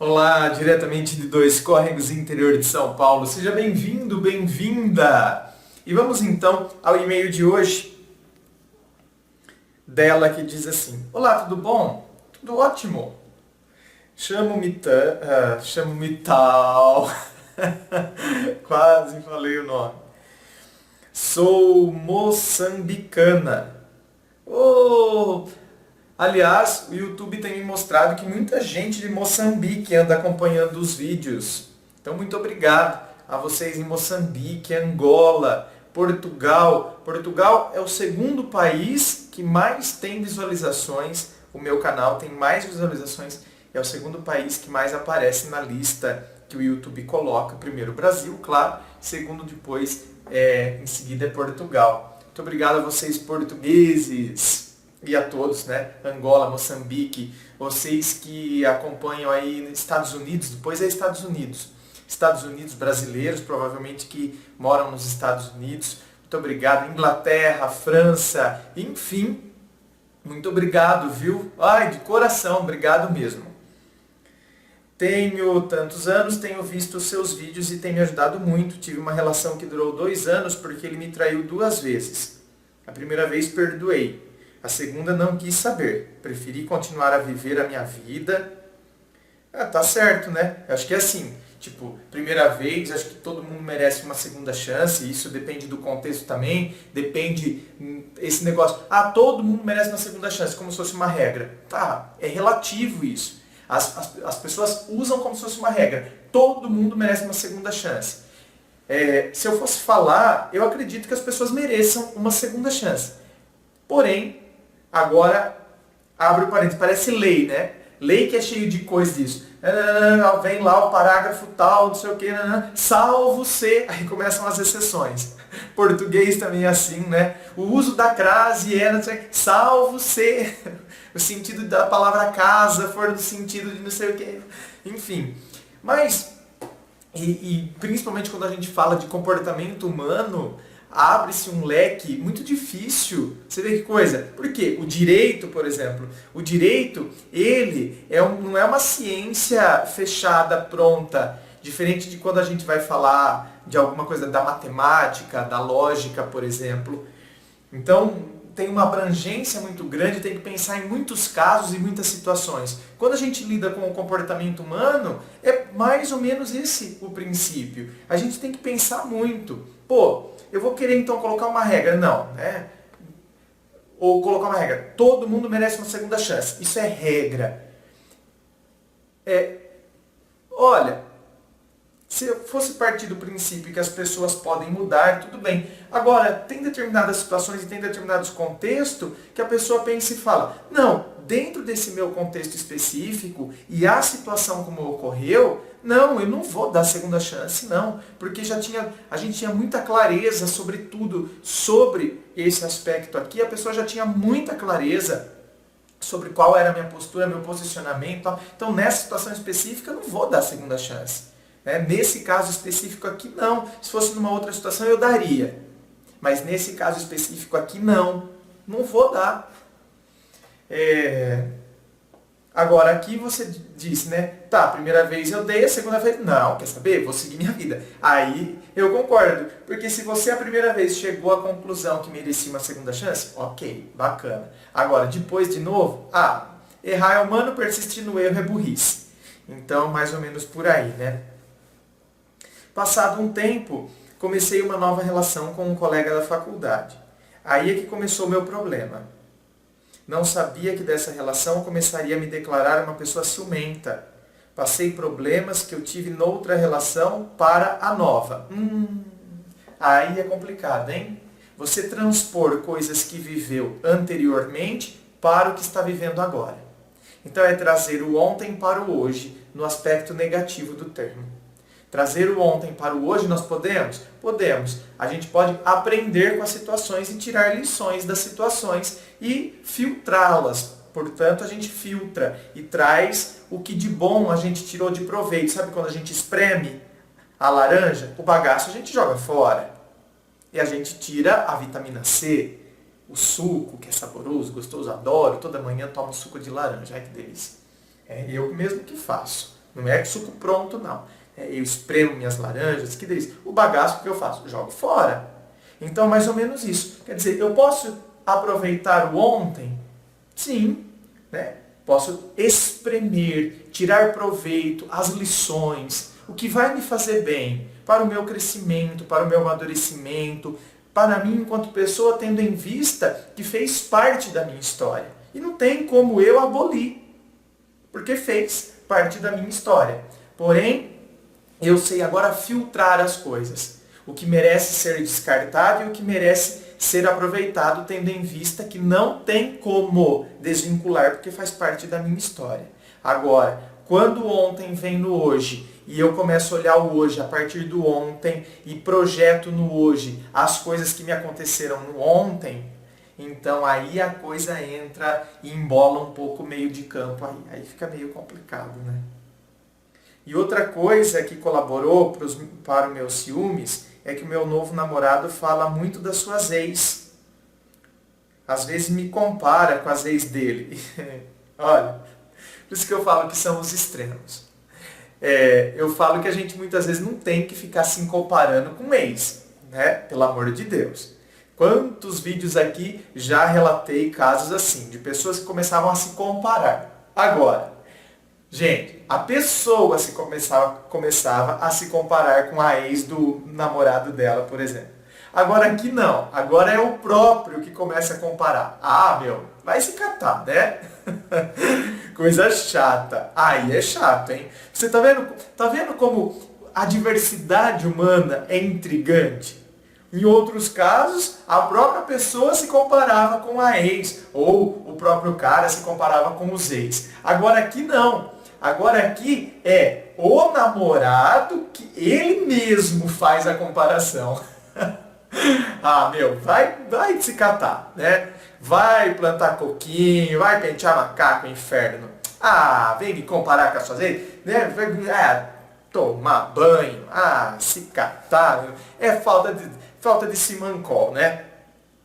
Olá, diretamente de Dois Córregos, interior de São Paulo. Seja bem-vindo, bem-vinda! E vamos então ao e-mail de hoje dela que diz assim: Olá, tudo bom? Tudo ótimo. Chamo-me tal. Quase falei o nome. Sou moçambicana. Oh, aliás, o YouTube tem me mostrado que muita gente de Moçambique anda acompanhando os vídeos. Então, muito obrigado a vocês em Moçambique, Angola, Portugal. Portugal é o segundo país que mais tem visualizações. O meu canal tem mais visualizações. É o segundo país que mais aparece na lista que o YouTube coloca. Primeiro, o Brasil, claro. Segundo, depois, em seguida, é Portugal. Muito obrigado a vocês, portugueses. E a todos, né? Angola, Moçambique, vocês que acompanham aí nos Estados Unidos, depois é Estados Unidos. Estados Unidos, brasileiros, provavelmente que moram nos Estados Unidos. Muito obrigado. Inglaterra, França, enfim. Muito obrigado, viu? Ai, de coração, obrigado mesmo. Tenho tantos anos, tenho visto os seus vídeos e tem me ajudado muito. Tive uma relação que durou 2 anos porque ele me traiu 2 vezes. A primeira vez perdoei. A segunda não quis saber. Preferi continuar a viver a minha vida. Tá certo, né? Acho que é assim. Tipo, primeira vez, acho que todo mundo merece uma segunda chance. Isso depende do contexto também. Depende esse negócio. Todo mundo merece uma segunda chance, como se fosse uma regra. Tá, é relativo isso. As pessoas usam como se fosse uma regra. Todo mundo merece uma segunda chance. Se eu fosse falar, eu acredito que as pessoas mereçam uma segunda chance. Porém, agora, abre o parênteses, parece lei, né? Lei que é cheio de coisa disso. Vem lá o parágrafo tal, não sei o que, salvo se, aí começam as exceções. Português também é assim, né? O uso da crase não sei, salvo se, o sentido da palavra casa for no sentido de não sei o que, enfim. Mas, e principalmente quando a gente fala de comportamento humano, abre-se um leque muito difícil. Você vê que coisa? Por quê? O direito, por exemplo, o direito, ele não é uma ciência fechada, pronta, diferente de quando a gente vai falar de alguma coisa da matemática, da lógica, por exemplo. Então, tem uma abrangência muito grande, tem que pensar em muitos casos e muitas situações. Quando a gente lida com o comportamento humano, é mais ou menos esse o princípio. A gente tem que pensar muito. Eu vou querer então colocar uma regra. Não, né? Ou colocar uma regra. Todo mundo merece uma segunda chance. Isso é regra. Olha, se eu fosse partir do princípio que as pessoas podem mudar, tudo bem. Agora, tem determinadas situações e tem determinados contextos que a pessoa pensa e fala, não, dentro desse meu contexto específico e a situação como ocorreu, não, eu não vou dar segunda chance, não. Porque a gente tinha muita clareza sobre tudo, sobre esse aspecto aqui, a pessoa já tinha muita clareza sobre qual era a minha postura, meu posicionamento. Então, nessa situação específica, eu não vou dar segunda chance. Nesse caso específico aqui, não. Se fosse numa outra situação, eu daria. Mas nesse caso específico aqui, não. Não vou dar. Agora, aqui você disse, né? Tá, a primeira vez eu dei, a segunda vez, não, quer saber? Vou seguir minha vida. Aí, eu concordo. Porque se você a primeira vez chegou à conclusão que merecia uma segunda chance, ok, bacana. Agora, depois de novo, errar é humano, persistir no erro é burrice. Então, mais ou menos por aí, né? Passado um tempo, comecei uma nova relação com um colega da faculdade. Aí é que começou o meu problema. Não sabia que dessa relação eu começaria a me declarar uma pessoa ciumenta. Passei problemas que eu tive noutra relação para a nova. Aí é complicado, hein? Você transpor coisas que viveu anteriormente para o que está vivendo agora. Então é trazer o ontem para o hoje, no aspecto negativo do termo. Trazer o ontem para o hoje nós podemos? Podemos. A gente pode aprender com as situações e tirar lições das situações e filtrá-las. Portanto, a gente filtra e traz o que de bom a gente tirou de proveito. Sabe quando a gente espreme a laranja? O bagaço a gente joga fora. E a gente tira a vitamina C, o suco, que é saboroso, gostoso, adoro. Toda manhã tomo suco de laranja. Ai, que delícia. É eu mesmo que faço. Não é suco pronto, não. Eu espremo minhas laranjas, que delícia. O bagaço, o que eu faço? Jogo fora. Então, mais ou menos isso. Quer dizer, eu posso aproveitar o ontem? Sim, né? Posso espremer, tirar proveito, as lições, o que vai me fazer bem para o meu crescimento, para o meu amadurecimento, para mim enquanto pessoa, tendo em vista que fez parte da minha história. E não tem como eu abolir, porque fez parte da minha história. Porém, eu sei agora filtrar as coisas. O que merece ser descartado e o que merece ser aproveitado, tendo em vista que não tem como desvincular, porque faz parte da minha história. Agora, quando o ontem vem no hoje, e eu começo a olhar o hoje a partir do ontem, e projeto no hoje as coisas que me aconteceram no ontem, então aí a coisa entra e embola um pouco o meio de campo aí fica meio complicado, né? E outra coisa que colaborou para os meus ciúmes é que o meu novo namorado fala muito das suas ex. Às vezes me compara com as ex dele. Olha, por isso que eu falo que são os extremos. Eu falo que a gente muitas vezes não tem que ficar se comparando com ex, né? Pelo amor de Deus. Quantos vídeos aqui já relatei casos assim, de pessoas que começavam a se comparar. Agora, gente, a pessoa começava a se comparar com a ex do namorado dela, por exemplo. Agora aqui não. Agora é o próprio que começa a comparar. Ah, meu, vai se catar, né? Coisa chata. Aí é chato, hein? Você tá vendo como a diversidade humana é intrigante? Em outros casos, a própria pessoa se comparava com a ex, ou o próprio cara se comparava com os ex. Agora aqui não. Agora aqui é o namorado que ele mesmo faz a comparação. Ah, meu, vai se catar, né? Vai plantar coquinho, vai pentear macaco, inferno. Ah, vem me comparar com as suas ex, né? Tomar banho, se catar. É falta de simancol, né?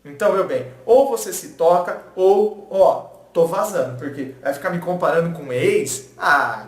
Então, meu bem, ou você se toca, ou, tô vazando, porque vai ficar me comparando com ex,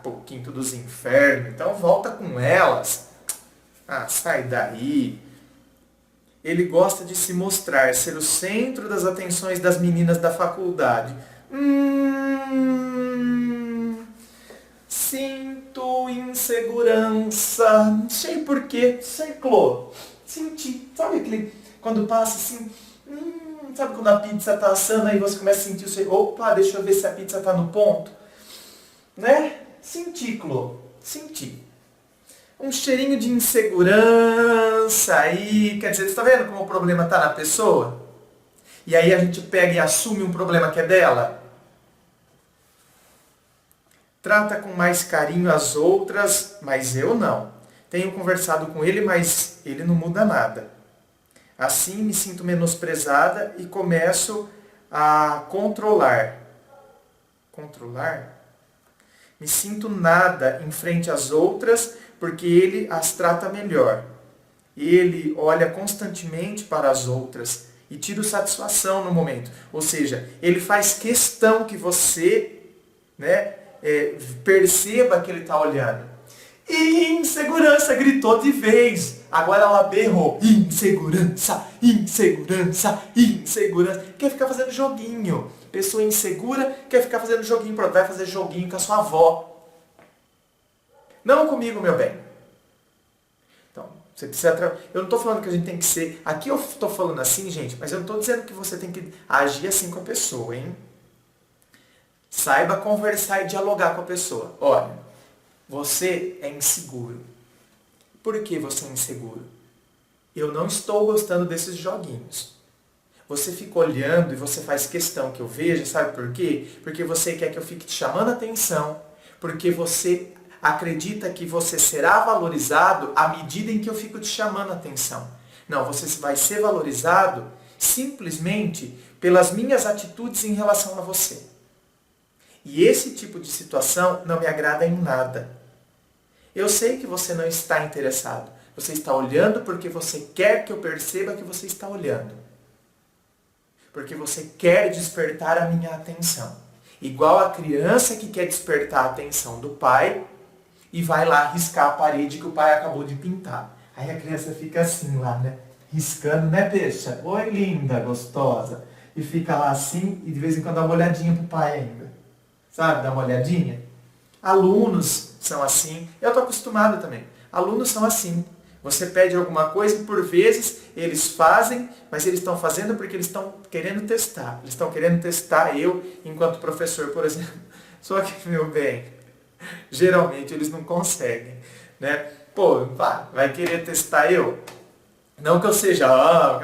pouquinho dos infernos, então volta com elas. Sai daí. Ele gosta de se mostrar, ser o centro das atenções das meninas da faculdade. Sinto insegurança. Não sei porquê. Sei, Clô. Senti. Sabe aquele... Quando passa assim... sabe quando a pizza tá assando, aí você começa a sentir o seu... Opa, deixa eu ver se a pizza tá no ponto. Né? Senti, Clô. Senti. Um cheirinho de insegurança aí. Quer dizer, você tá vendo como o problema tá na pessoa? E aí a gente pega e assume um problema que é dela. Trata com mais carinho as outras, mas eu não. Tenho conversado com ele, mas ele não muda nada. Assim me sinto menosprezada e começo a controlar. Controlar? Me sinto nada em frente às outras, porque ele as trata melhor. Ele olha constantemente para as outras e tira satisfação no momento. Ou seja, ele faz questão que você, né, perceba que ele está olhando. E insegurança gritou de vez. Agora ela berrou. Insegurança, insegurança, insegurança. Quer ficar fazendo joguinho. Pessoa insegura quer ficar fazendo joguinho. Pronto, vai fazer joguinho com a sua avó. Não comigo, meu bem. Então, você precisa... Eu não estou falando que a gente tem que ser... Aqui eu estou falando assim, gente, mas eu não estou dizendo que você tem que agir assim com a pessoa, hein? Saiba conversar e dialogar com a pessoa. Olha, você é inseguro. Por que você é inseguro? Eu não estou gostando desses joguinhos. Você fica olhando e você faz questão que eu veja, sabe por quê? Porque você quer que eu fique te chamando a atenção, porque você acredita que você será valorizado à medida em que eu fico te chamando a atenção. Não, você vai ser valorizado simplesmente pelas minhas atitudes em relação a você. E esse tipo de situação não me agrada em nada. Eu sei que você não está interessado. Você está olhando porque você quer que eu perceba que você está olhando. Porque você quer despertar a minha atenção. Igual a criança que quer despertar a atenção do pai, e vai lá riscar a parede que o pai acabou de pintar. Aí a criança fica assim lá, né? Riscando, né, peixa? Oi, linda, gostosa. E fica lá assim e de vez em quando dá uma olhadinha pro pai ainda. Sabe, dá uma olhadinha. Alunos são assim. Eu estou acostumado também. Alunos são assim. Você pede alguma coisa e por vezes eles fazem, mas eles estão fazendo porque eles estão querendo testar. Eles estão querendo testar eu enquanto professor, por exemplo. Só que, meu bem, geralmente eles não conseguem, né? Pô, vai querer testar eu? Não que eu seja,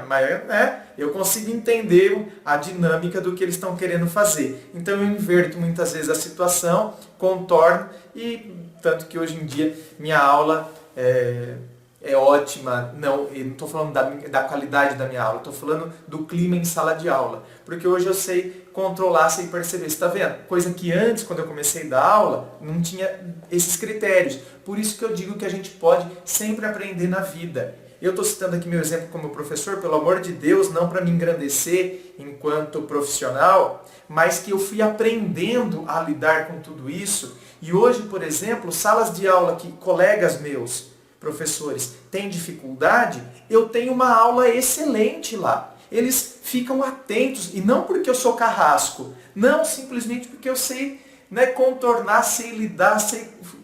mas né, eu consigo entender a dinâmica do que eles estão querendo fazer. Então eu inverto muitas vezes a situação, contorno e tanto que hoje em dia minha aula é ótima. Não estou falando da qualidade da minha aula, estou falando do clima em sala de aula. Porque hoje eu sei controlar, sei perceber. Você está vendo? Coisa que antes, quando eu comecei a dar aula, não tinha esses critérios. Por isso que eu digo que a gente pode sempre aprender na vida. Eu estou citando aqui meu exemplo como professor, pelo amor de Deus, não para me engrandecer enquanto profissional, mas que eu fui aprendendo a lidar com tudo isso. E hoje, por exemplo, salas de aula que colegas meus, professores, têm dificuldade, eu tenho uma aula excelente lá. Eles ficam atentos, e não porque eu sou carrasco, não simplesmente porque eu sei, né, contornar, sei lidar,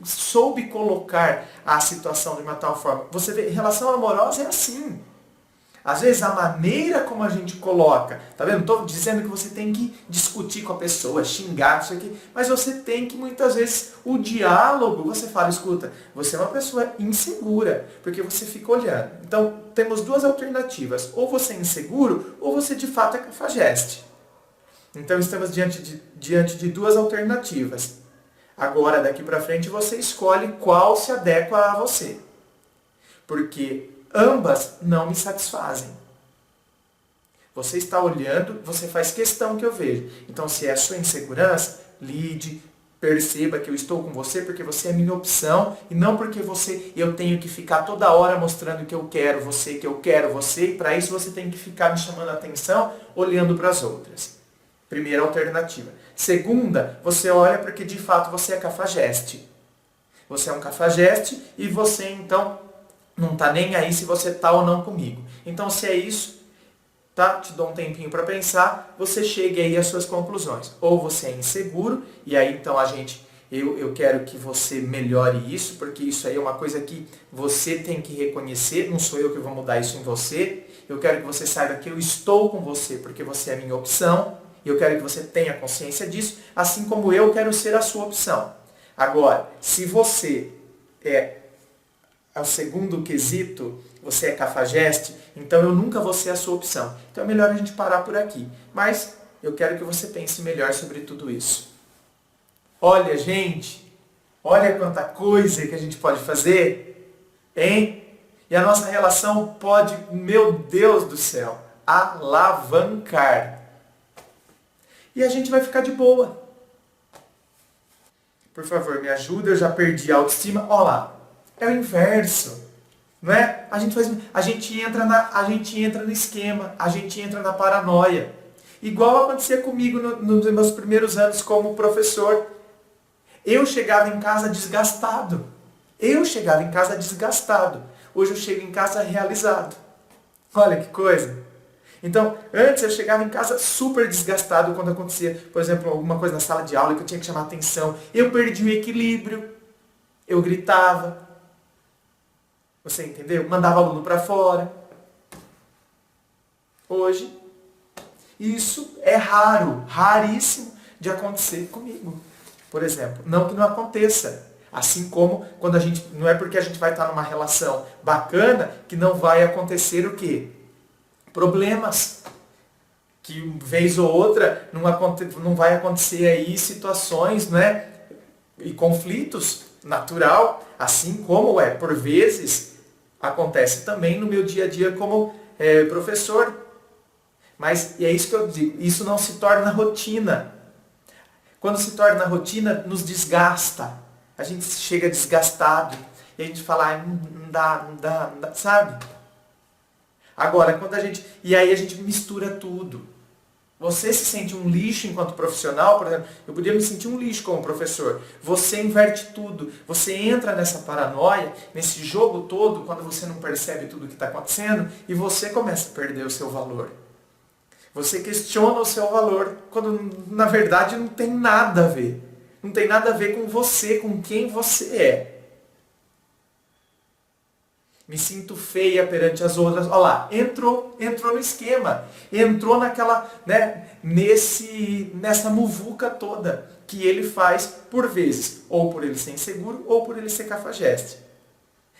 soube colocar a situação de uma tal forma. Você vê, relação amorosa é assim. Às vezes a maneira como a gente coloca, tá vendo? Não estou dizendo que você tem que discutir com a pessoa, xingar, isso aqui, mas você tem que muitas vezes, o diálogo, você fala, escuta, você é uma pessoa insegura, porque você fica olhando. Então, temos duas alternativas, ou você é inseguro, ou você de fato é cafajeste. Então, estamos diante de duas alternativas. Agora, daqui para frente, você escolhe qual se adequa a você. Porque ambas não me satisfazem. Você está olhando, você faz questão que eu veja. Então, se é a sua insegurança, lide, perceba que eu estou com você porque você é minha opção e não porque eu tenho que ficar toda hora mostrando que eu quero você, e para isso você tem que ficar me chamando a atenção, olhando para as outras. Primeira alternativa. Segunda, você olha porque de fato você é cafajeste. Você é um cafajeste e você então não está nem aí se você está ou não comigo. Então se é isso, tá? Te dou um tempinho para pensar, você chegue aí às suas conclusões. Ou você é inseguro, e aí então eu quero que você melhore isso, porque isso aí é uma coisa que você tem que reconhecer, não sou eu que vou mudar isso em você. Eu quero que você saiba que eu estou com você porque você é a minha opção. E eu quero que você tenha consciência disso, assim como eu quero ser a sua opção. Agora, se você é o segundo quesito, você é cafajeste, então eu nunca vou ser a sua opção. Então é melhor a gente parar por aqui. Mas eu quero que você pense melhor sobre tudo isso. Olha, gente, olha quanta coisa que a gente pode fazer, hein? E a nossa relação pode, meu Deus do céu, alavancar. E a gente vai ficar de boa. Por favor, me ajuda, eu já perdi a autoestima. Olha lá, é o inverso. Não é? A gente entra no esquema, a gente entra na paranoia. Igual acontecia comigo nos meus primeiros anos como professor. Eu chegava em casa desgastado. Hoje eu chego em casa realizado. Olha que coisa. Então, antes eu chegava em casa super desgastado quando acontecia, por exemplo, alguma coisa na sala de aula que eu tinha que chamar atenção. Eu perdi o equilíbrio, eu gritava. Você entendeu? Mandava o aluno para fora. Hoje, isso é raríssimo de acontecer comigo. Por exemplo, não que não aconteça. Assim como quando não é porque a gente vai estar numa relação bacana que não vai acontecer o quê? Problemas, que vez ou outra não vai acontecer aí situações, né, e conflitos, natural, assim como por vezes acontece também no meu dia a dia como professor. Mas é isso que eu digo, isso não se torna rotina. Quando se torna rotina, nos desgasta. A gente chega desgastado e a gente fala, não dá, sabe? Agora, e aí a gente mistura tudo. Você se sente um lixo enquanto profissional, por exemplo, eu podia me sentir um lixo como professor. Você inverte tudo, você entra nessa paranoia, nesse jogo todo, quando você não percebe tudo o que está acontecendo, e você começa a perder o seu valor. Você questiona o seu valor, quando na verdade não tem nada a ver. Não tem nada a ver com você, com quem você é. Me sinto feia perante as outras. Olha lá, entrou no esquema. Entrou naquela, nessa muvuca toda que ele faz por vezes. Ou por ele ser inseguro, ou por ele ser cafajeste.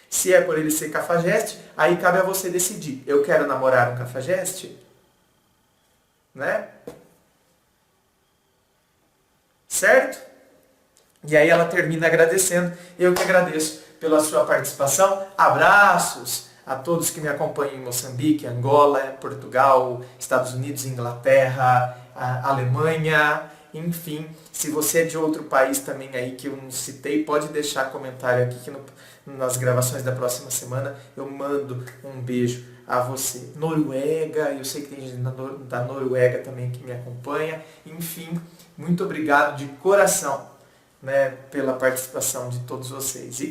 Se é por ele ser cafajeste, aí cabe a você decidir. Eu quero namorar um cafajeste? Né? Certo? E aí ela termina agradecendo. Eu que agradeço pela sua participação. Abraços a todos que me acompanham em Moçambique, Angola, Portugal, Estados Unidos, Inglaterra, Alemanha, enfim. Se você é de outro país também aí que eu não citei, pode deixar comentário aqui que nas gravações da próxima semana eu mando um beijo a você. Noruega, eu sei que tem gente da Noruega também que me acompanha. Enfim, muito obrigado de coração, pela participação de todos vocês. E